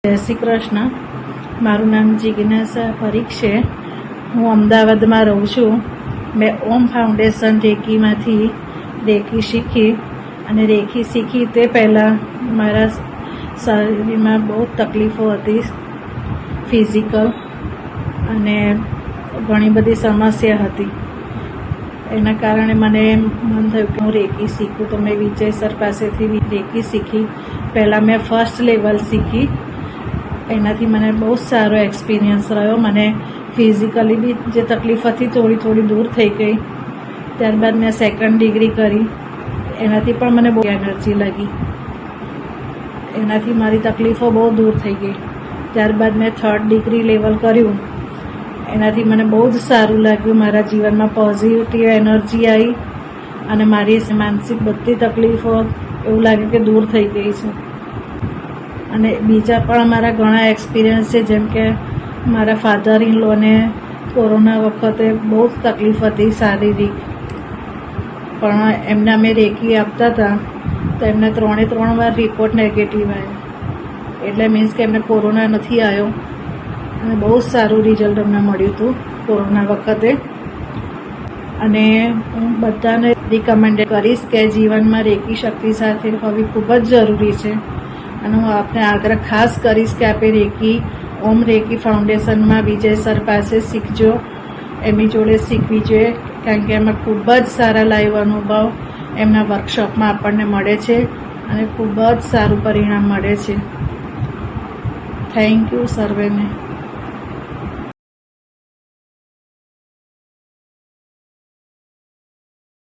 જય શ્રી કૃષ્ણ. મારું નામ જિજ્ઞાસા પરીખ છે. હું અમદાવાદમાં રહું છું. મેં ઓમ ફાઉન્ડેશન રેકીમાંથી રેકી શીખી અને રેકી શીખી તે પહેલાં મારા શરીરમાં બહુ તકલીફો હતી, ફિઝિકલ અને ઘણી બધી સમસ્યા હતી. એના કારણે મને મન થયું કે હું રેકી શીખું, તો મેં વિજય સર પાસેથી રેકી શીખી. પહેલાં મેં ફર્સ્ટ લેવલ શીખી. એનાથી મને બહુ સારો એક્સપિરિયન્સ રહ્યો. મને ફિઝિકલી બી જે તકલીફ હતી થોડી દૂર થઈ ગઈ. ત્યારબાદ મેં સેકન્ડ ડિગ્રી કરી. એનાથી પણ મને બહુ એનર્જી લાગી. એનાથી મારી તકલીફો બહુ દૂર થઈ ગઈ. ત્યારબાદ મેં થર્ડ ડિગ્રી લેવલ કર્યું. એનાથી મને બહુ જ સારું લાગ્યું. મારા જીવનમાં પોઝિટિવ એનર્જી આવી અને મારી માનસિક બધી તકલીફો એવું લાગે કે દૂર થઈ ગઈ છે. અને બીજા પણ મારા ઘણા એક્સપિરિયન્સ છે, જેમ કે મારા ફાધર ઇન લોને કોરોના વખતે બહુ જ તકલીફ હતી શારીરિક, પણ એમને અમે રેકી આપતા હતા તો એમને 3 વાર રિપોર્ટ નેગેટિવ આવ્યો. એટલે મીન્સ કે એમને કોરોના નથી આવ્યો અને બહુ જ સારું રિઝલ્ટ અમને મળ્યું હતું કોરોના વખતે. અને હું બધાને રિકમેન્ડ કરીશ કે જીવનમાં રેકી શક્તિ સાથે હોવી ખૂબ જ જરૂરી છે. અને હું આપને આગ્રહ ખાસ કરીશ કે આપે રેકી ઓમ રેકી ફાઉન્ડેશનમાં વિજય સર પાસે શીખજો. એમની જોડે શીખવી જોઈએ, કારણ કે એમાં ખૂબ જ સારા લાઈવ અનુભવ એમના વર્કશોપમાં આપણને મળે છે અને ખૂબ જ સારું પરિણામ મળે છે. Thank you સર્વેને.